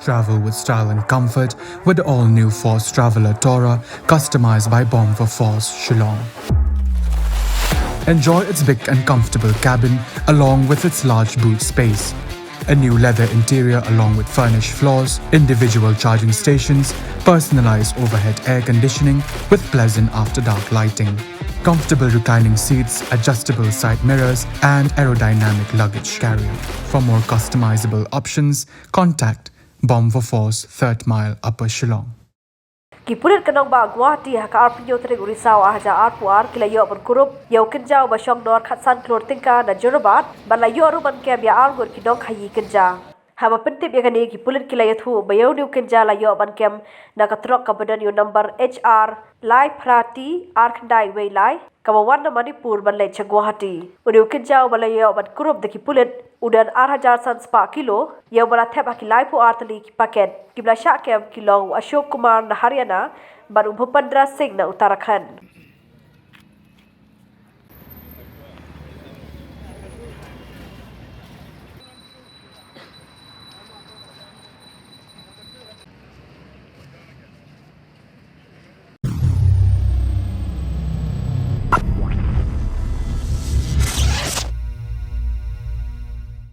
Travel with style and comfort with the all-new Force Traveler Tourer, customized by Bomb for Force, Shillong. Enjoy its big and comfortable cabin along with its large boot space. A new leather interior along with furnished floors, individual charging stations, personalized overhead air conditioning with pleasant after-dark lighting, comfortable reclining seats, adjustable side mirrors, and aerodynamic luggage carrier. For more customizable options, contact Bomb for Force, 3rd Mile, Upper Shillong. Pulit Guwahati haka arpinyo tere gurisau aja arpuar kilayo ban Kurup yau kenjau basyong dor khatsan klor tingka na Jorabat balayo aru ban ke bia Arngut Kiba kenja haba pentip ya kani Pulit kilayo thu bayau diu kenja layo ban kem na katrok kabadan yo number HR lai prati arkndai wei lai kawawan na Manipur ban lai Guwahati udiu kenjau balayo ban Kurup de Pulit udan 8,000 san spa kilo yau bala thep akilai pu artali paket kibla syak kem kilo Ashok Kumar na Haryana baru Bhupendra Singh na Uttarakhand.